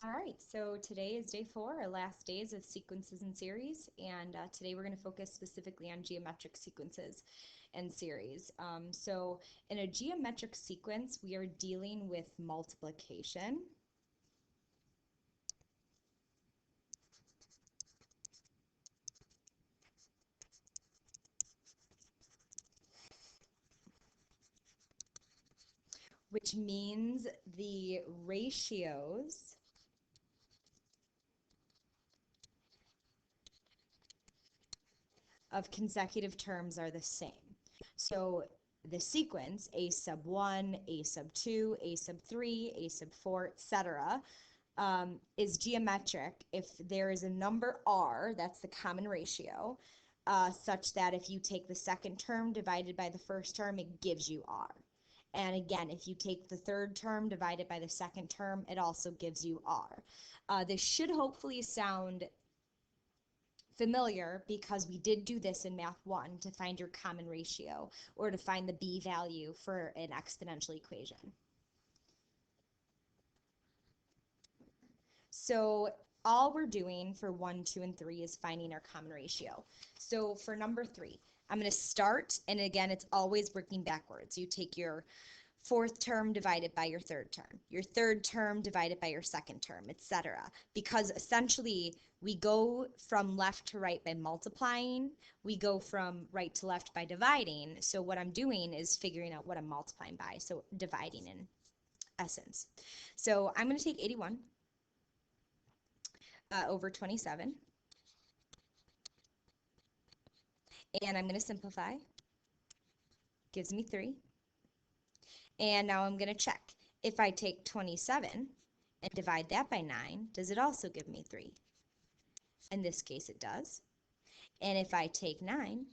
All right, so today is day 4, our last days of sequences and series, and today we're going to focus specifically on geometric sequences and series. So in a geometric sequence, we are dealing with multiplication. Which means the ratios of consecutive terms are the same. So the sequence a sub 1, a sub 2, a sub 3, a sub 4, etc. Is geometric if there is a number r, that's the common ratio, such that if you take the second term divided by the first term, it gives you r. And again, if you take the third term divided by the second term, it also gives you r. This should hopefully sound familiar because we did do this in Math 1 to find your common ratio or to find the b value for an exponential equation. So all we're doing for 1, 2, and 3 is finding our common ratio. So for number 3, I'm going to start, and again, it's always working backwards. You take your fourth term divided by your third term divided by your second term, etc. Because essentially we go from left to right by multiplying, we go from right to left by dividing. So what I'm doing is figuring out what I'm multiplying by, so dividing in essence. So I'm going to take 81 over 27, and I'm going to simplify. Gives me 3. And now I'm going to check. If I take 27 and divide that by 9, does it also give me 3? In this case, it does. And if I take 9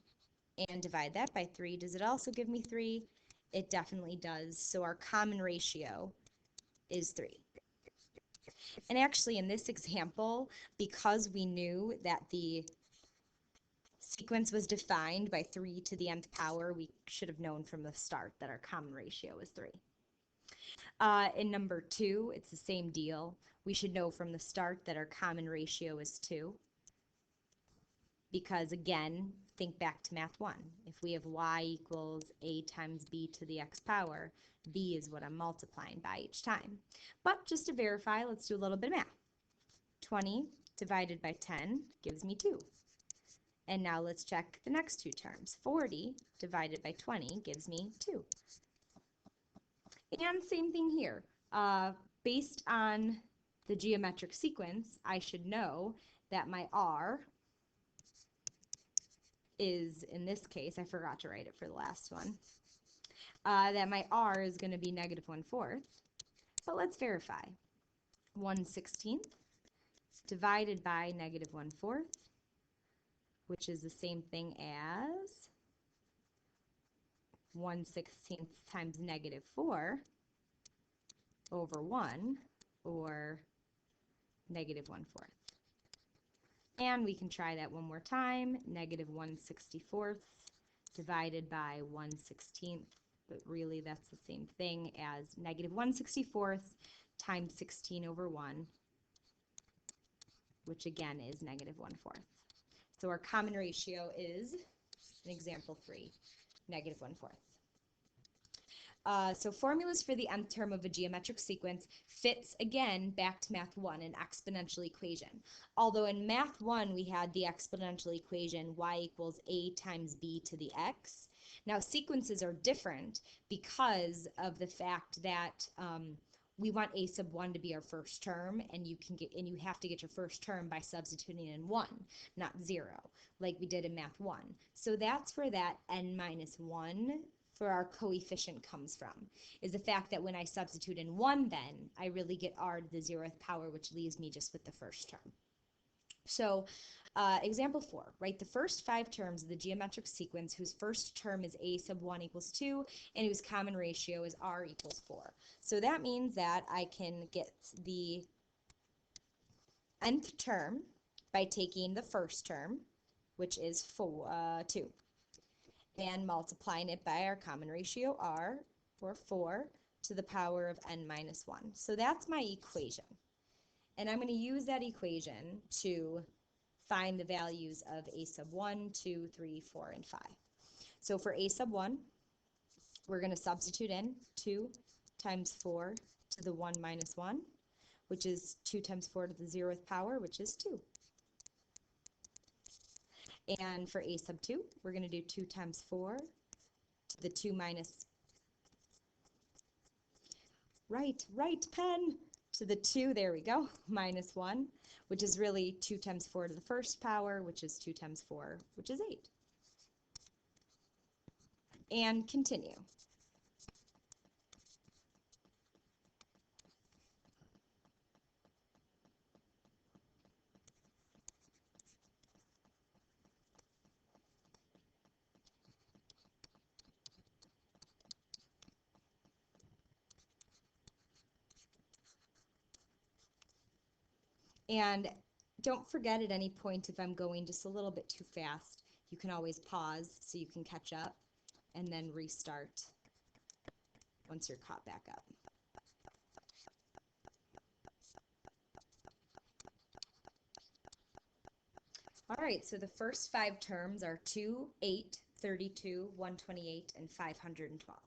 and divide that by 3, does it also give me 3? It definitely does. So our common ratio is 3. And actually, in this example, because we knew that the sequence was defined by 3 to the nth power, we should have known from the start that our common ratio is 3. In number 2, it's the same deal. We should know from the start that our common ratio is 2. Because again, think back to Math 1. If we have y equals a times b to the x power, b is what I'm multiplying by each time. But just to verify, let's do a little bit of math. 20 divided by 10 gives me 2. And now let's check the next two terms. 40 divided by 20 gives me 2. And same thing here. Based on the geometric sequence, I should know that my r is, in this case, I forgot to write it for the last one, that my r is going to be negative 1/4. But let's verify. 1/16 divided by negative 1/4, which is the same thing as 1/16 times negative 4 over 1, or negative 1/4. And we can try that one more time. Negative 1/64 divided by 1/16, but really that's the same thing as negative 1/64 times 16 over 1, which again is negative 1/4. So our common ratio is, in example 3, negative 1/4. So formulas for the nth term of a geometric sequence fits, again, back to Math 1, an exponential equation. Although in Math 1 we had the exponential equation y equals a times b to the x. Now sequences are different because of the fact that we want a sub 1 to be our first term, and you have to get your first term by substituting in 1, not 0, like we did in Math 1. So that's where that n minus 1 for our coefficient comes from, is the fact that when I substitute in 1, then I really get r to the 0th power, which leaves me just with the first term. So example 4, write the first 5 terms of the geometric sequence whose first term is a sub 1 equals 2 and whose common ratio is r equals 4. So that means that I can get the nth term by taking the first term, which is 2, and multiplying it by our common ratio r, or 4 to the power of n minus 1. So that's my equation. And I'm going to use that equation to find the values of a sub 1, 2, 3, 4, and 5. So for a sub 1, we're going to substitute in 2 times 4 to the 1 minus 1, which is 2 times 4 to the 0th power, which is 2. And for a sub 2, we're going to do 2 times 4 to the 2 minus, right, pen, to the 2, there we go, minus 1, which is really 2 times 4 to the 1st power, which is 2 times 4, which is 8. And continue. And don't forget at any point if I'm going just a little bit too fast, you can always pause so you can catch up and then restart once you're caught back up. All right, so the first 5 terms are 2, 8, 32, 128, and 512.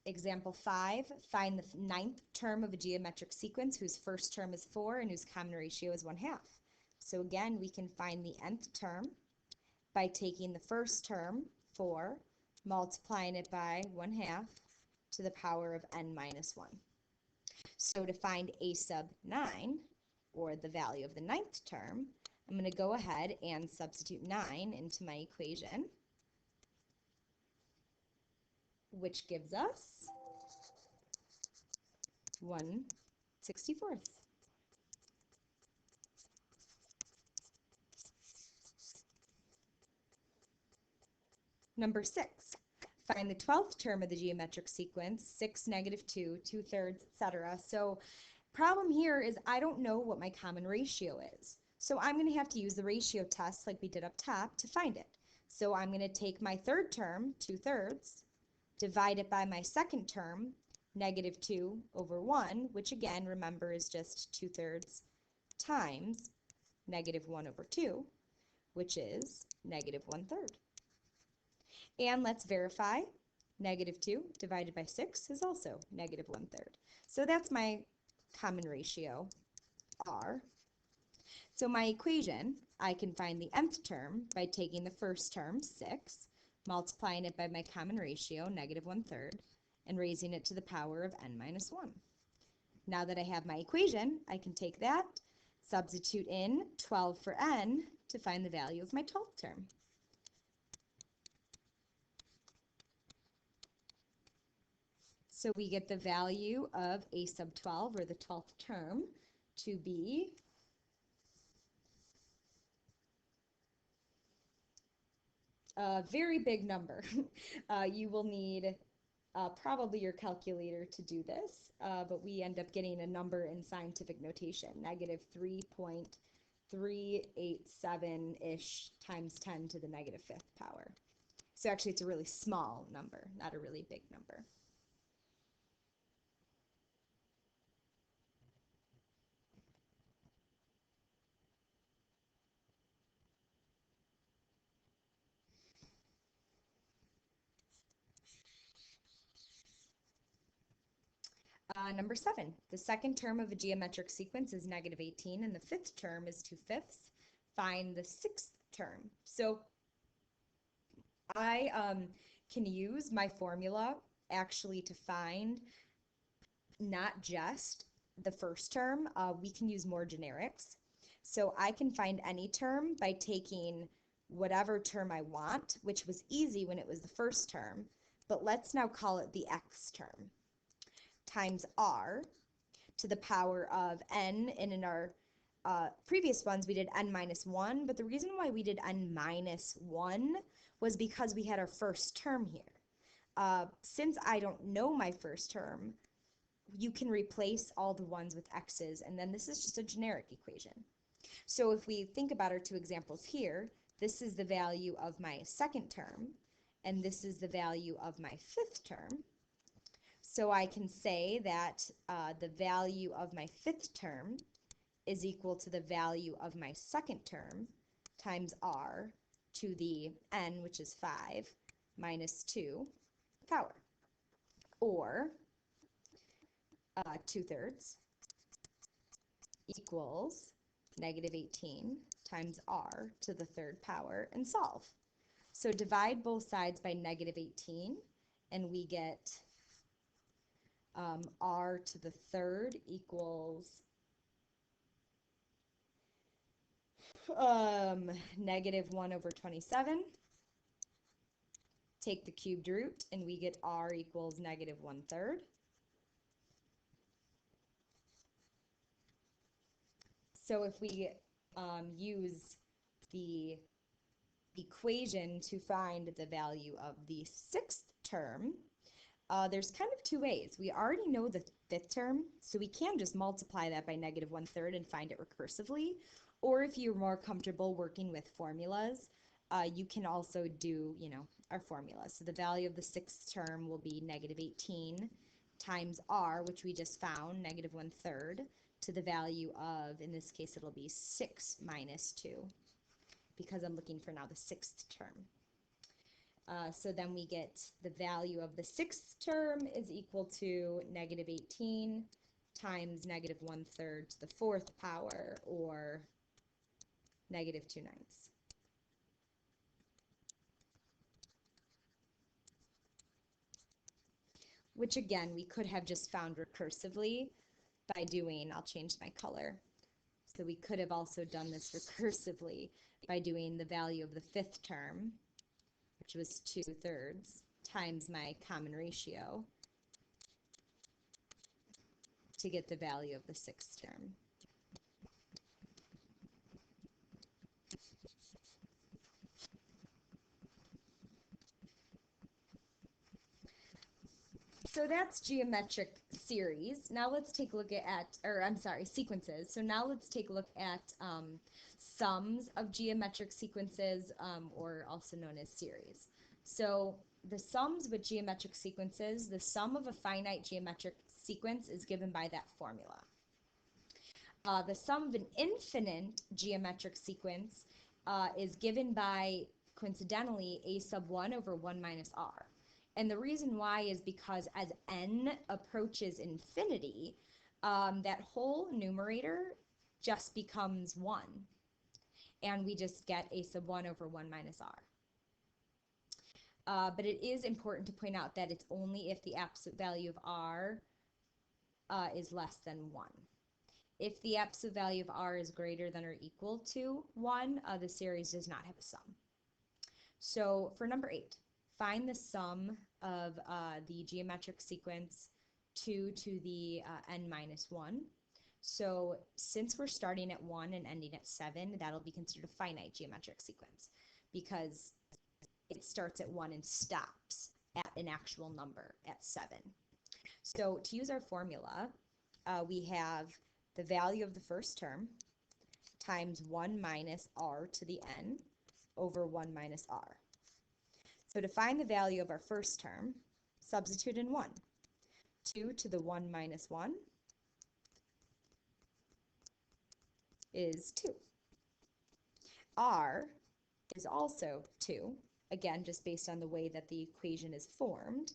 Example 5, find the 9th term of a geometric sequence whose first term is 4 and whose common ratio is 1/2. So again, we can find the nth term by taking the first term, 4, multiplying it by 1/2 to the power of n minus 1. So to find a sub 9, or the value of the 9th term, I'm going to go ahead and substitute 9 into my equation, which gives us 1/64. Number 6, find the 12th term of the geometric sequence, 6, -2, 2/3, etc. So problem here is I don't know what my common ratio is. So I'm going to have to use the ratio test like we did up top to find it. So I'm going to take my third term, 2/3, divide it by my second term, -2/1, which again, remember, is just 2/3 times -1/2, which is -1/3. And let's verify, -2 divided by 6 is also -1/3. So that's my common ratio, R. So my equation, I can find the nth term by taking the first term, 6, multiplying it by my common ratio, -1/3, and raising it to the power of n minus 1. Now that I have my equation, I can take that, substitute in 12 for n to find the value of my 12th term. So we get the value of a sub 12, or the 12th term, to be a very big number. You will need probably your calculator to do this, but we end up getting a number in scientific notation, -3.387-ish times 10 to the -5th power. So actually it's a really small number, not a really big number. Number 7, the second term of a geometric sequence is -18 and the 5th term is 2/5. Find the 6th term. So I can use my formula actually to find not just the first term. We can use more generics. So I can find any term by taking whatever term I want, which was easy when it was the first term, but let's now call it the x term, times r to the power of n, and in our previous ones we did n minus 1, but the reason why we did n minus 1 was because we had our first term here. Since I don't know my first term, you can replace all the ones with x's, and then this is just a generic equation. So if we think about our 2 examples here, this is the value of my second term, and this is the value of my 5th term. So I can say that the value of my fifth term is equal to the value of my second term times r to the n, which is 5, minus 2 power, or 2/3 equals negative 18 times r to the third power, and solve. So divide both sides by negative 18, and we get r to the third equals negative 1 over 27. Take the cubed root, and we get r equals negative 1/3. So if we use the equation to find the value of the sixth term, there's kind of two ways. We already know the fifth term, so we can just multiply that by negative 1/3 and find it recursively. Or if you're more comfortable working with formulas, you can also do, our formula. So the value of the sixth term will be negative 18 times r, which we just found, negative 1/3, to the value of, in this case, it'll be 6 minus 2, because I'm looking for now the sixth term. So then we get the value of the sixth term is equal to negative 18 times negative 1/3 to the fourth power, or negative 2/9. Which again, we could have just found recursively by doing, I'll change my color. So we could have also done this recursively by doing the value of the fifth term, which was 2/3, times my common ratio to get the value of the sixth term. So that's geometric series. Now let's take a look sequences. So now let's take a look at sums of geometric sequences, or also known as series. So the sums with geometric sequences, the sum of a finite geometric sequence is given by that formula. The sum of an infinite geometric sequence is given by, coincidentally, a sub 1 over 1 minus r. And the reason why is because as n approaches infinity, that whole numerator just becomes 1. And we just get a sub 1 over 1 minus r. But it is important to point out that it's only if the absolute value of r is less than 1. If the absolute value of r is greater than or equal to 1, the series does not have a sum. So for number 8, find the sum of the geometric sequence 2 to the n minus 1. So since we're starting at 1 and ending at 7, that'll be considered a finite geometric sequence because it starts at 1 and stops at an actual number at 7. So to use our formula, we have the value of the first term times 1 minus r to the n over 1 minus r. So to find the value of our first term, substitute in 1. 2 to the 1 minus 1 is 2. R is also 2, again, just based on the way that the equation is formed.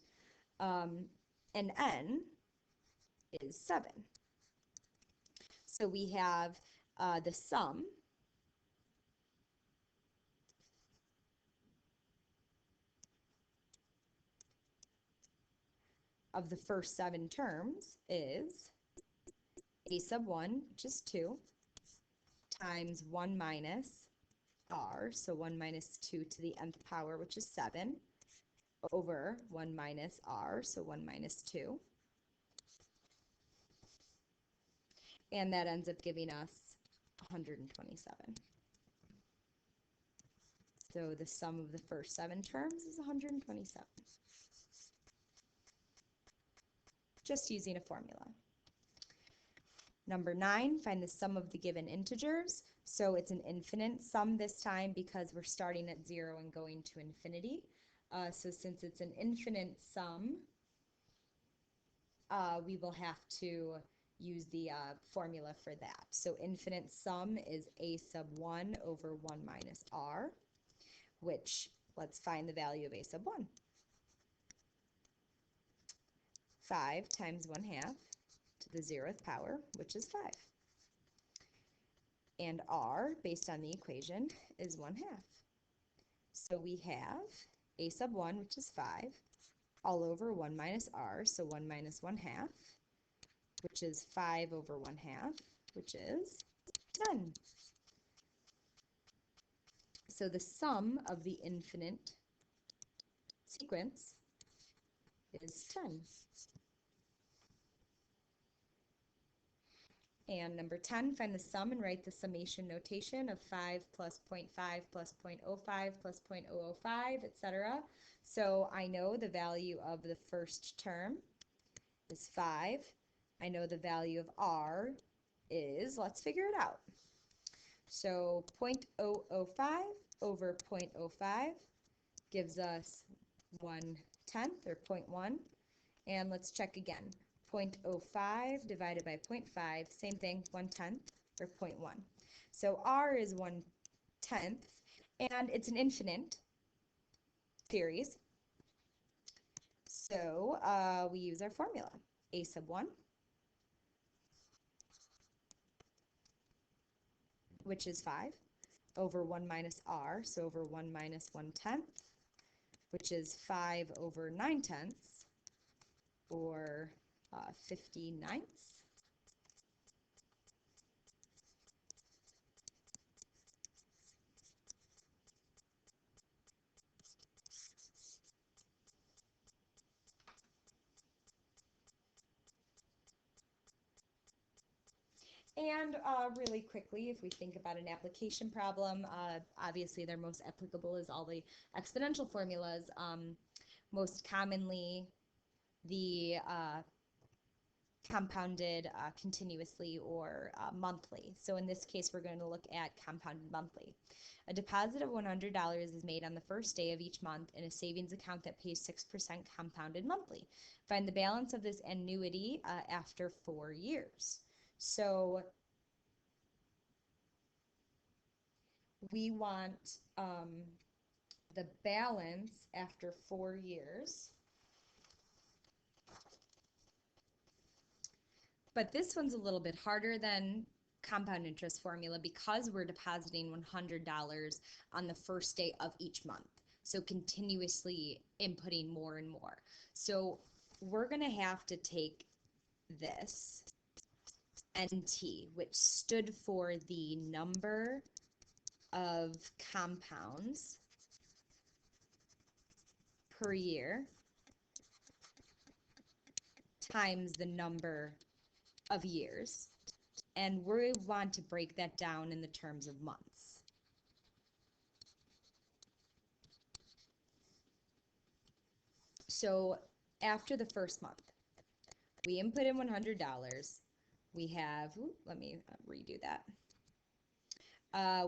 And n is 7. So we have the sum of the first 7 terms is a sub 1, which is 2, times 1 minus r, so 1 minus 2 to the nth power, which is 7, over 1 minus r, so 1 minus 2. And that ends up giving us 127. So the sum of the first 7 terms is 127. Just using a formula. Number 9, find the sum of the given integers. So it's an infinite sum this time because we're starting at 0 and going to infinity. So since it's an infinite sum, we will have to use the formula for that. So infinite sum is a sub 1 over 1 minus r, which, let's find the value of a sub 1. 5 times 1/2 to the 0th power, which is 5. And r, based on the equation, is 1/2. So we have a sub 1, which is 5, all over 1 minus r, so 1 minus 1/2, which is 5 over 1/2, which is 10. So the sum of the infinite sequence is 10. And number 10, find the sum and write the summation notation of 5 plus 0.5 plus 0.05 plus 0.005, etc. So I know the value of the first term is 5. I know the value of r is, let's figure it out. So 0.005 over 0.05 gives us 1/10 or 0.1. And let's check again. 0.05 divided by 0.5, same thing, 1/10 or 0.1. So r is 1/10, and it's an infinite series. So we use our formula. A sub 1, which is 5, over 1 minus r, so over 1 minus 1/10, which is 5 over 9/10, or 50/9. And really quickly, if we think about an application problem, obviously their most applicable is all the exponential formulas. Most commonly, the compounded continuously or monthly. So in this case, we're going to look at compounded monthly. A deposit of $100 is made on the first day of each month in a savings account that pays 6% compounded monthly. Find the balance of this annuity after 4 years. So we want the balance after 4 years. But this one's a little bit harder than compound interest formula because we're depositing $100 on the first day of each month. So continuously inputting more and more. So we're going to have to take this NT, which stood for the number of compounds per year times the number of years, and we want to break that down in the terms of months. So after the first month, we input in $100. We have, let me redo that.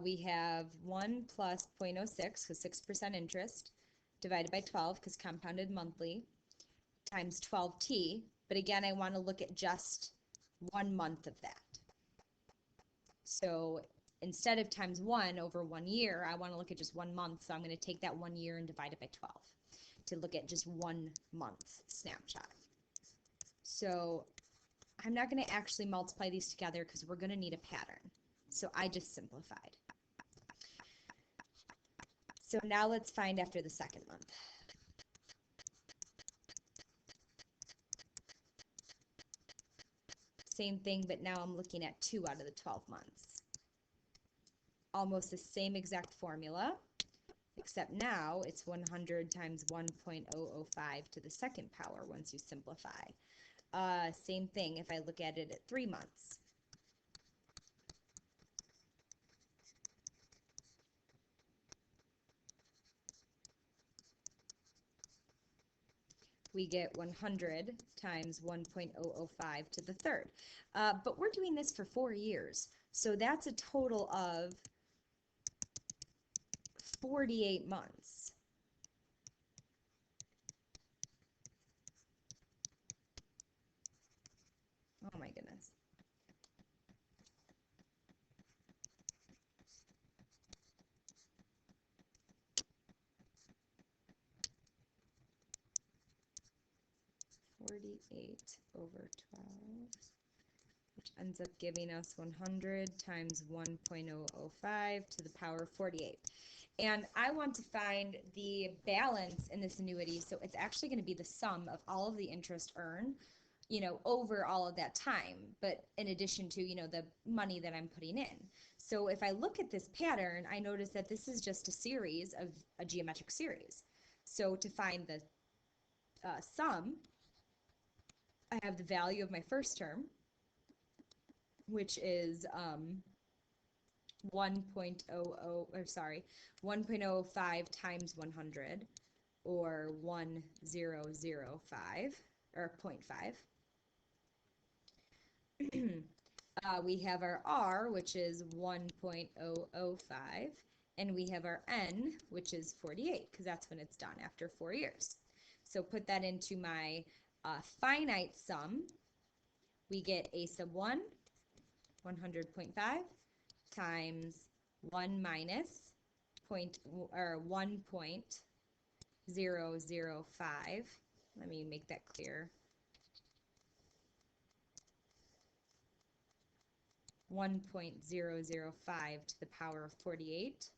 We have 1 plus 0.06, because 6% interest, divided by 12, because compounded monthly, times 12t. But again, I want to look at just 1 month of that. So instead of times 1 over 1 year, I want to look at just 1 month. So I'm going to take that 1 year and divide it by 12 to look at just 1 month snapshot. So I'm not going to actually multiply these together because we're going to need a pattern. So I just simplified. So now let's find after the second month. Same thing, but now I'm looking at 2 out of the 12 months. Almost the same exact formula, except now it's 100 times 1.005 to the second power once you simplify. Same thing if I look at it at 3 months. We get 100 times 1.005 to the third. But we're doing this for 4 years, so that's a total of 48 months. 48 over 12, which ends up giving us 100 times 1.005 to the power of 48. And I want to find the balance in this annuity, so it's actually going to be the sum of all of the interest earned, over all of that time, but in addition to, the money that I'm putting in. So if I look at this pattern, I notice that this is just a series of a geometric series. So to find the sum, I have the value of my first term, which is 1.05 times 100, or 1005, or 0.5. We have our R, which is 1.005, and we have our N, which is 48, because that's when it's done, after 4 years. So put that into my finite sum. We get a sub 1, 100.5, times 1 minus 1.005. Let me make that clear. 1.005 to the power of 48,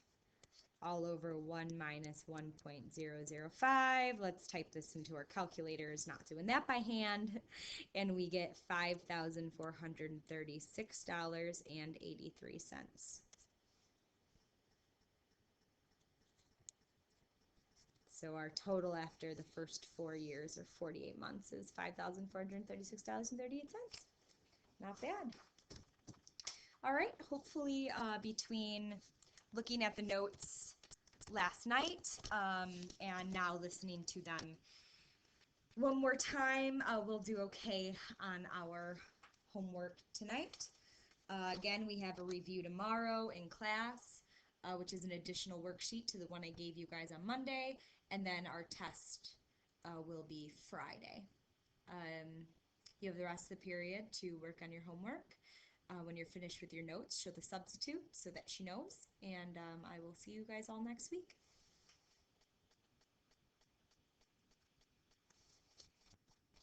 all over 1 minus 1.005. Let's type this into our calculators, not doing that by hand, and we get $5,436.83. So our total after the first 4 years, or 48 months, is $5,436.38. Not bad. All right, hopefully between looking at the notes last night and now listening to them one more time, we'll do okay on our homework tonight. Again, we have a review tomorrow in class, which is an additional worksheet to the one I gave you guys on Monday, and then our test will be Friday. You have the rest of the period to work on your homework. When you're finished with your notes, show the substitute so that she knows, and I will see you guys all next week.